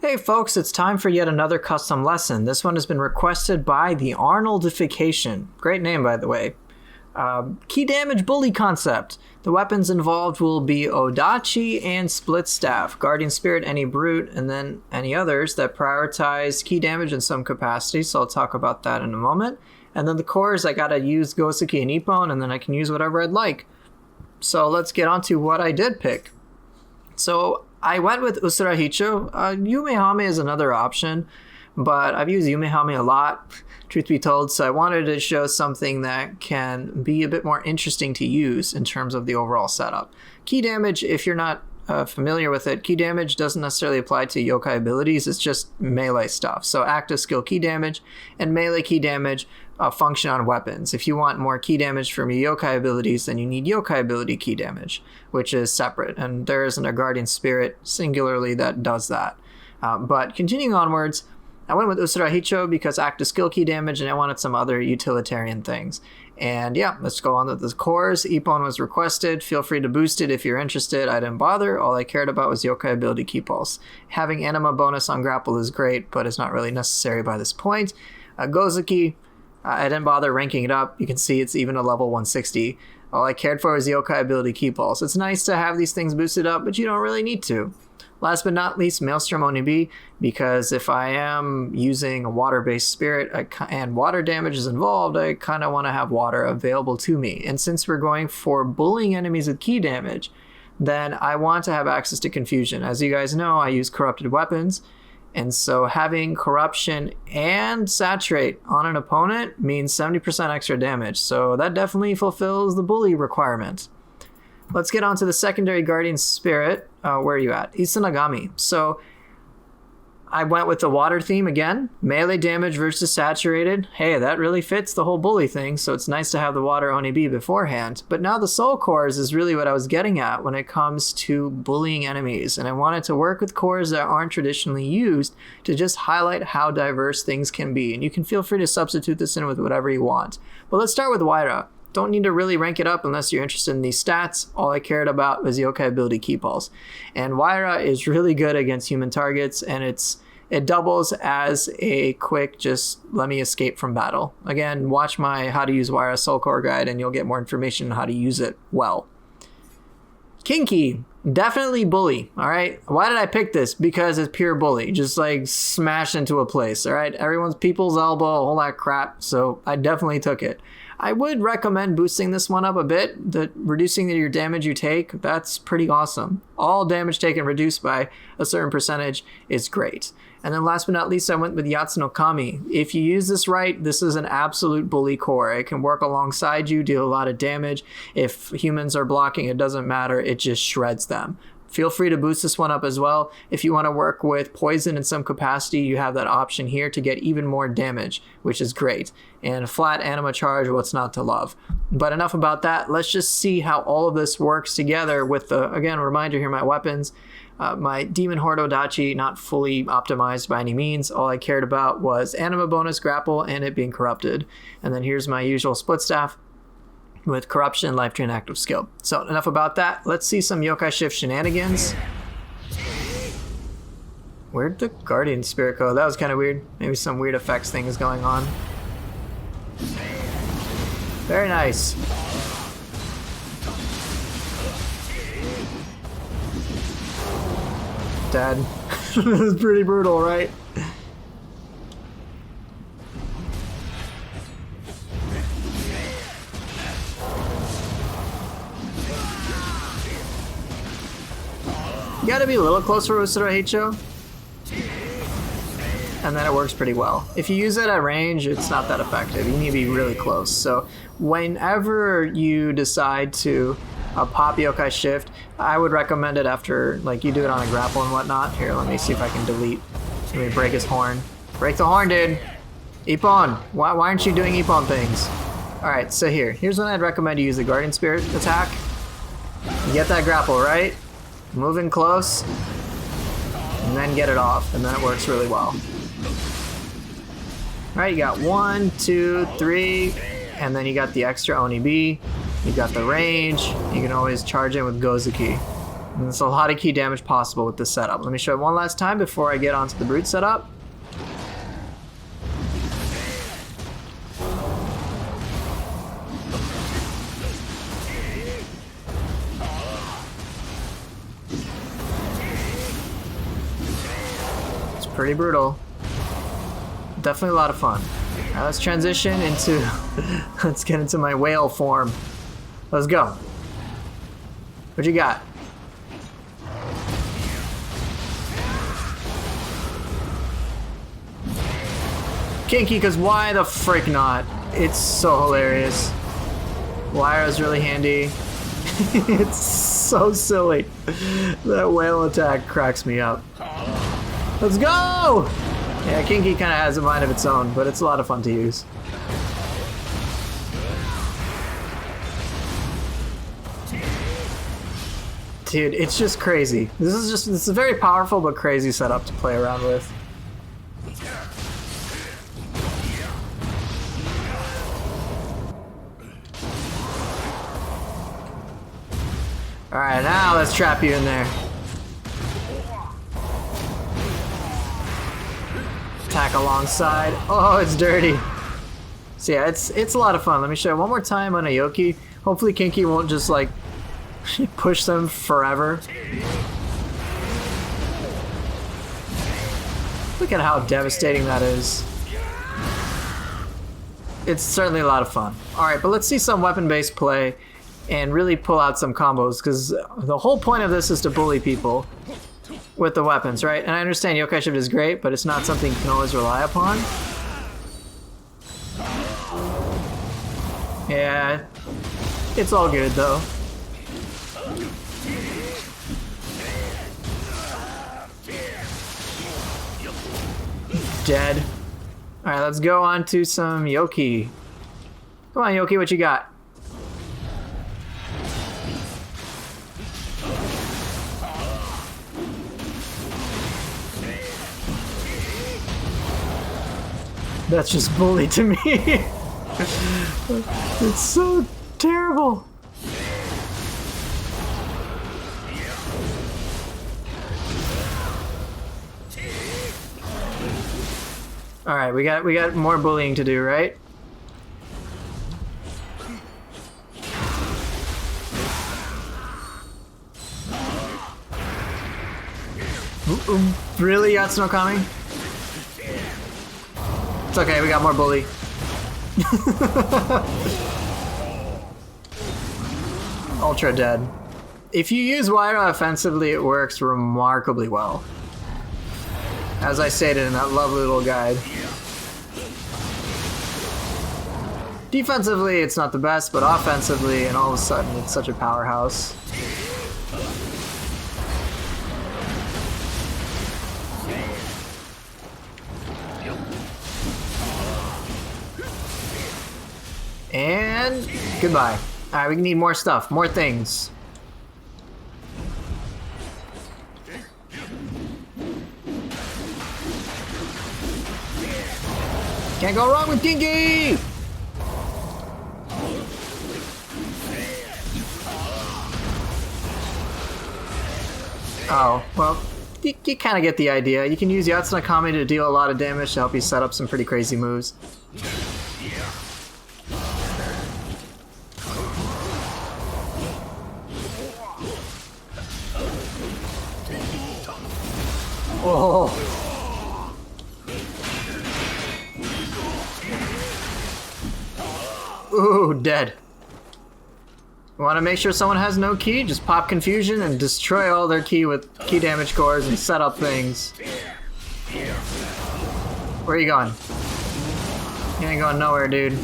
Hey folks, it's time for yet another custom lesson. This one has been requested by TheArnoldification. Great name, by the way. Key damage bully concept. The weapons involved will be Odachi and Splitstaff, Guardian Spirit, any brute, and then any others that prioritize key damage in some capacity, so I'll talk about that in a moment. And then the cores, I gotta use Gozuki and Ippon, and then I can use whatever I'd like. So let's get on to what I did pick. So I went with Usura-Hicho. Yumehame is another option, but I've used Yumehame a lot, truth be told, so I wanted to show something that can be a bit more interesting to use in terms of the overall setup. Key damage, if you're not familiar with it, key damage doesn't necessarily apply to yokai abilities, it's just melee stuff. So active skill key damage and melee key damage function on weapons. If you want more key damage from your yokai abilities, then you need yokai ability key damage, which is separate, and there isn't a Guardian Spirit singularly that does that. But continuing onwards, I went with Usura-Hicho because active skill key damage, and I wanted some other utilitarian things. And yeah, let's go on with the cores. Ippon was requested. Feel free to boost it if you're interested. I didn't bother. All I cared about was yokai ability key pulse. Having anima bonus on grapple is great, but it's not really necessary by this point. Gozuki, I didn't bother ranking it up. You can see it's even a level 160. All I cared for was the yokai ability key pulse. It's nice to have these things boosted up, but you don't really need to. Last but not least, Maelstrom Oni-bi, because if I am using a water-based spirit and water damage is involved, I kind of want to have water available to me. And since we're going for bullying enemies with key damage, then I want to have access to confusion. As you guys know, I use corrupted weapons, and so having corruption and saturate on an opponent means 70% extra damage. So that definitely fulfills the bully requirement. Let's get on to the secondary Guardian Spirit. Where are you at? Isanagami. So I went with the water theme again. Melee damage versus saturated. Hey, that really fits the whole bully thing, so it's nice to have the water Oni-bi beforehand. But now the soul cores is really what I was getting at when it comes to bullying enemies. And I wanted to work with cores that aren't traditionally used to just highlight how diverse things can be. And you can feel free to substitute this in with whatever you want. But let's start with Waira. Don't need to really rank it up unless you're interested in these stats. All I cared about was yokai ability key pulse. And Waira is really good against human targets, and it doubles as a quick just let me escape from battle. Again, watch my how to use Waira soul core guide and you'll get more information on how to use it well. Kinki, definitely bully, all right? Why did I pick this? Because it's pure bully, just like smash into a place, all right? Everyone's people's elbow, all that crap, so I definitely took it. I would recommend boosting this one up a bit. Reducing your damage you take, that's pretty awesome. All damage taken reduced by a certain percentage is great. And then last but not least, I went with Yatsu-no-Kami. If you use this right, this is an absolute bully core. It can work alongside you, deal a lot of damage. If humans are blocking, it doesn't matter. It just shreds them. Feel free to boost this one up as well. If you want to work with poison in some capacity, you have that option here to get even more damage, which is great. And flat anima charge, what's not to love? But enough about that. Let's just see how all of this works together with the, again, reminder here, my weapons. My Demon Horde Odachi, not fully optimized by any means. All I cared about was anima bonus, grapple, and it being corrupted. And then here's my usual Splitstaff with corruption, life drain, active skill. So enough about that. Let's see some yokai shift shenanigans. Where'd the Guardian Spirit go? That was kind of weird. Maybe some weird effects thing is going on. Very nice. Dead. This is pretty brutal, right? You gotta be a little closer to Usura-Hicho, and then it works pretty well. If you use it at range, it's not that effective. You need to be really close. So whenever you decide to pop yokai shift, I would recommend it after, like, you do it on a grapple and whatnot. Here, let me see if I can delete. Let me break his horn. Break the horn, dude! Ippon! Why aren't you doing Ippon things? Alright, so here's when I'd recommend you use the Guardian Spirit attack. You get that grapple, right? Move in close, and then get it off, and then it works really well. Alright, you got 1, 2, 3, and then you got the extra Oni-bi. You got the range. You can always charge in with Gozuki. And there's a lot of key damage possible with this setup. Let me show it one last time before I get onto the brute setup. It's pretty brutal. Definitely a lot of fun. Now let's transition into, let's get into my whale form. Let's go. What you got? Kinki, because why the frick not? It's so hilarious. Waira's really handy. It's so silly. That whale attack cracks me up. Let's go! Yeah, Kinki kind of has a mind of its own, but it's a lot of fun to use. Dude, it's just crazy. This is a very powerful but crazy setup to play around with. Alright, now let's trap you in there. Attack alongside. Oh, it's dirty. So yeah, it's a lot of fun. Let me show you one more time on Aoki. Hopefully Kinki won't just like push them forever. Look at how devastating that is. It's certainly a lot of fun. Alright, but let's see some weapon-based play and really pull out some combos, because the whole point of this is to bully people with the weapons, right? And I understand Yokai Shift is great, but it's not something you can always rely upon. Yeah, it's all good though. Dead. Alright, let's go on to some Yoki. Come on, Yoki, what you got? That's just bully to me. It's so terrible. All right, we got more bullying to do, right? Really, Yatsu-no-Kami? It's okay, we got more bully. Ultra dead. If you use Waira offensively, it works remarkably well. As I stated in that lovely little guide. Defensively, it's not the best, but offensively, and all of a sudden, it's such a powerhouse. And goodbye. Alright, we need more stuff, more things. Can't go wrong with Kinki! Oh, well, you kind of get the idea. You can use Yatsu-no-Kami to deal a lot of damage to help you set up some pretty crazy moves. Oh. Ooh, dead. You want to make sure someone has no ki? Just pop confusion and destroy all their ki with ki damage cores and set up things. Where are you going? You ain't going nowhere, dude.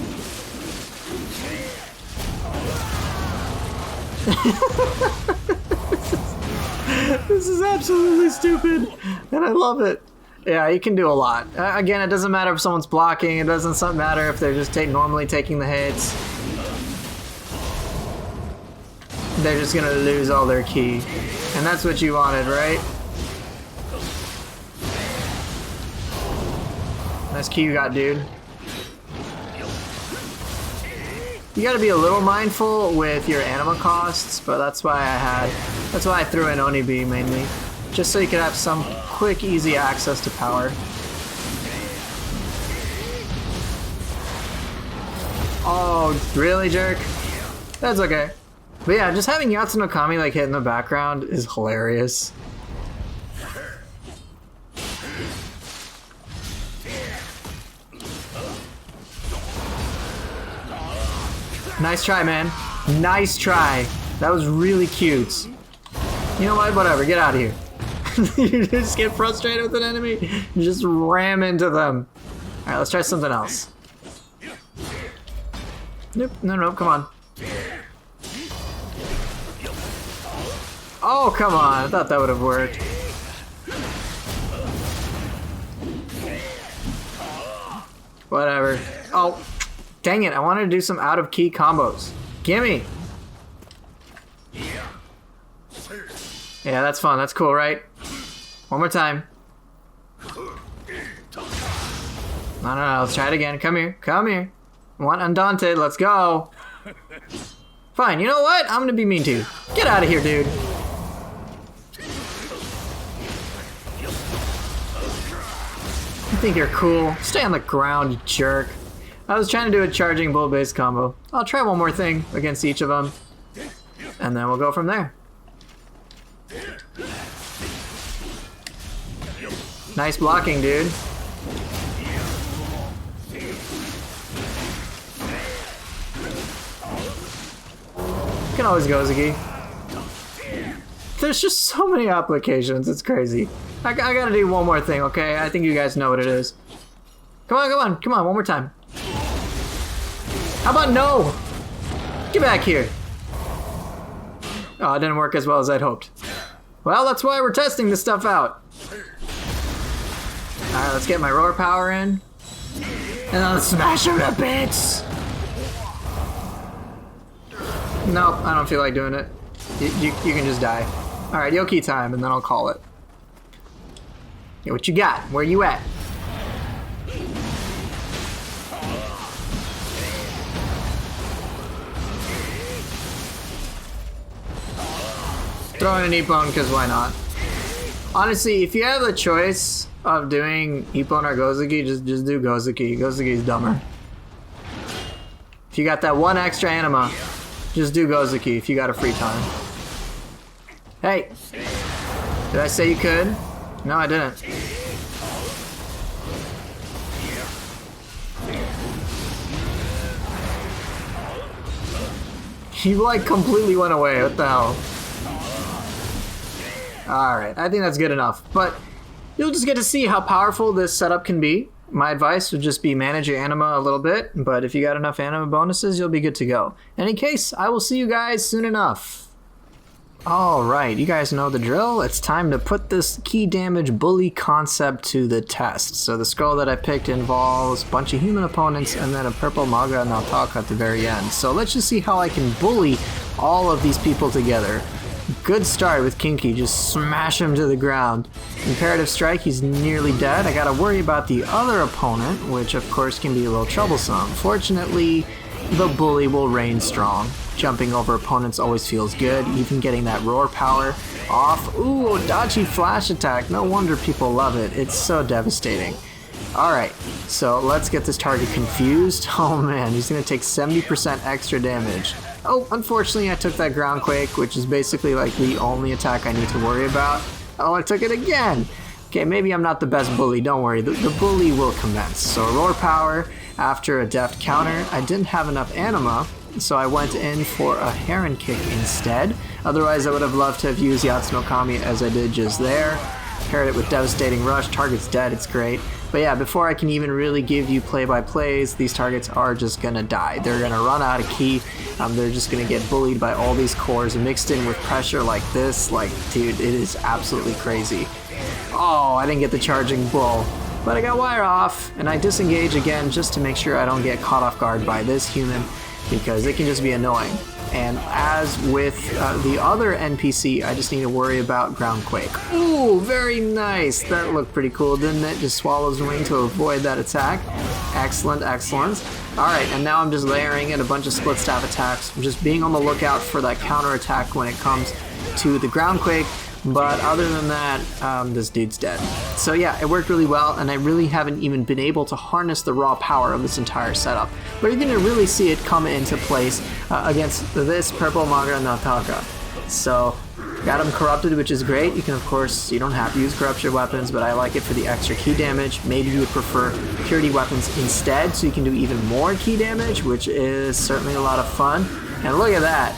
This is absolutely stupid, and I love it. Yeah, you can do a lot. Again, it doesn't matter if someone's blocking, it doesn't matter if they're just normally taking the hits. They're just gonna lose all their ki. And that's what you wanted, right? Nice ki you got, dude. You gotta be a little mindful with your anima costs, but that's why I had That's why I threw in Oni-bi mainly. Just so you could have some quick, easy access to power. Oh, really, jerk? That's okay. But yeah, just having Yatsu-no-Kami like hit in the background is hilarious. Nice try, man. Nice try. That was really cute. You know what? Whatever. Get out of here. You just get frustrated with an enemy. You just ram into them. Alright, let's try something else. Nope. No, come on. Oh, come on. I thought that would have worked. Whatever. Oh, dang it. I wanted to do some out-of-key combos. Gimme. Yeah, that's fun. That's cool, right? One more time. No. Let's try it again. Come here. Come here. One undaunted. Let's go. Fine. You know what? I'm going to be mean to you. Get out of here, dude. You think you're cool? Stay on the ground, you jerk. I was trying to do a charging bull-based combo. I'll try one more thing against each of them. And then we'll go from there. Nice blocking, dude. You can always Gozuki. There's just so many applications, it's crazy. I gotta do one more thing, okay? I think you guys know what it is. Come on, one more time. How about no? Get back here. Oh, it didn't work as well as I'd hoped. Well, that's why we're testing this stuff out. Alright, let's get my roar power in. And then let's smash him to bits! Nope, I don't feel like doing it. You can just die. Alright, Yoki time, and then I'll call it. Okay, what you got? Where you at? Throw in an Ippon, because why not? Honestly, if you have the choice of doing Ippon or Gozuki, just do Gozuki. Gozuki's dumber. If you got that one extra anima, just do Gozuki if you got a free time. Hey! Did I say you could? No, I didn't. You like completely went away, what the hell? Alright, I think that's good enough. But you'll just get to see how powerful this setup can be. My advice would just be manage your anima a little bit, but if you got enough anima bonuses, you'll be good to go. In any case, I will see you guys soon enough. Alright, you guys know the drill. It's time to put this key damage bully concept to the test. So the scroll that I picked involves a bunch of human opponents and then a purple Magara Naotaka at the very end. So let's just see how I can bully all of these people together. Good start with Kinki, just smash him to the ground. Imperative strike, he's nearly dead. I gotta worry about the other opponent, which of course can be a little troublesome. Fortunately, the bully will reign strong. Jumping over opponents always feels good, even getting that roar power off. Ooh, Odachi flash attack, no wonder people love it. It's so devastating. Alright, so let's get this target confused. Oh man, he's gonna take 70% extra damage. Oh, unfortunately I took that ground quake, which is basically like the only attack I need to worry about. Oh, I took it again! Okay, maybe I'm not the best bully, don't worry, the bully will commence. So roar power after a deft counter. I didn't have enough anima, so I went in for a heron kick instead. Otherwise I would have loved to have used Yatsu-no-Kami as I did just there. Paired it with devastating rush, target's dead, it's great. But yeah, before I can even really give you play-by-plays, these targets are just gonna die. They're gonna run out of ki, they're just gonna get bullied by all these cores mixed in with pressure like this. Like, dude, it is absolutely crazy. Oh, I didn't get the charging bull. But I got Waira off, and I disengage again just to make sure I don't get caught off guard by this human, because it can just be annoying. And as with the other NPC, I just need to worry about ground quake. Ooh, very nice. That looked pretty cool, didn't it? Just swallows wing to avoid that attack. Excellent, excellent. Alright, and now I'm just layering in a bunch of split staff attacks. I'm just being on the lookout for that counter attack when it comes. to the ground quake, but other than that, this dude's dead. So yeah, it worked really well, and I really haven't even been able to harness the raw power of this entire setup. But you're gonna really see it come into place against this purple Magara Naotaka. So got him corrupted, which is great. You can, of course, you don't have to use corruption weapons, but I like it for the extra ki damage. Maybe you would prefer purity weapons instead, so you can do even more ki damage, which is certainly a lot of fun. And look at that.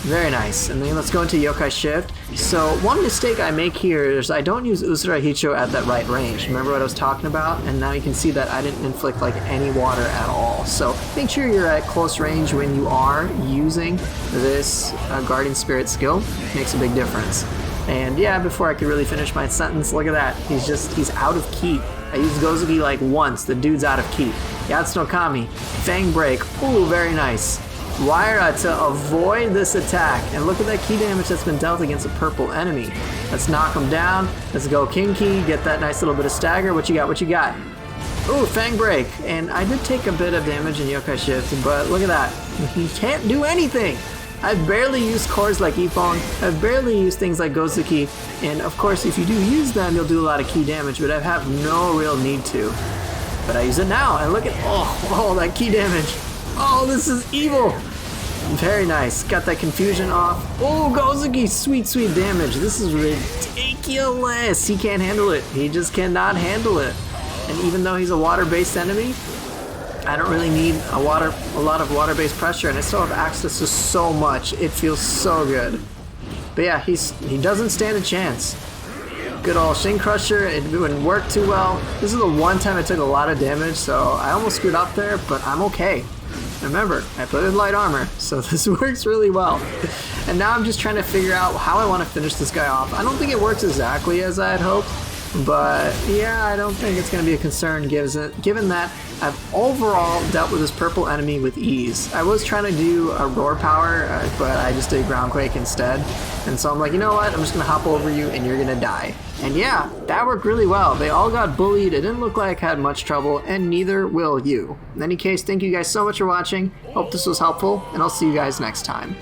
Very nice. And then let's go into Yokai Shift. So one mistake I make here is I don't use Usura-Hicho at that right range. Remember what I was talking about? And now you can see that I didn't inflict like any water at all. So make sure you're at close range when you are using this Guardian Spirit skill. Makes a big difference. And yeah, before I could really finish my sentence, look at that. He's out of ki. I used Gozuki like once. The dude's out of ki. Yatsu-no-Kami. Fang Break. Ooh, very nice. Waira to avoid this attack, and look at that ki damage that's been dealt against a purple enemy. Let's knock him down. Let's go Kinki, get that nice little bit of stagger. What you got? What you got? Ooh, Fang Break, and I did take a bit of damage in Yokai Shift, but look at that. He can't do anything. I've barely used cores like Ippon. I've barely used things like Gozuki, and of course, if you do use them, you'll do a lot of ki damage, but I have no real need to. But I use it now, and look at oh that ki damage. Oh, this is evil! Very nice. Got that confusion off. Oh, Gozuki! Sweet, sweet damage. This is ridiculous. He can't handle it. He just cannot handle it. And even though he's a water-based enemy, I don't really need a lot of water-based pressure, and I still have access to so much. It feels so good. But yeah, he doesn't stand a chance. Good old Shin Crusher. It wouldn't work too well. This is the one time I took a lot of damage, so I almost screwed up there, but I'm okay. Remember, I put in light armor, so this works really well. And now I'm just trying to figure out how I want to finish this guy off. I don't think it works exactly as I had hoped, but yeah, I don't think it's going to be a concern given that I've overall dealt with this purple enemy with ease. I was trying to do a roar power, but I just did ground quake instead. And so I'm like, you know what, I'm just going to hop over you and you're going to die. And yeah, that worked really well. They all got bullied. It didn't look like I had much trouble, and neither will you. In any case, thank you guys so much for watching. Hope this was helpful, and I'll see you guys next time.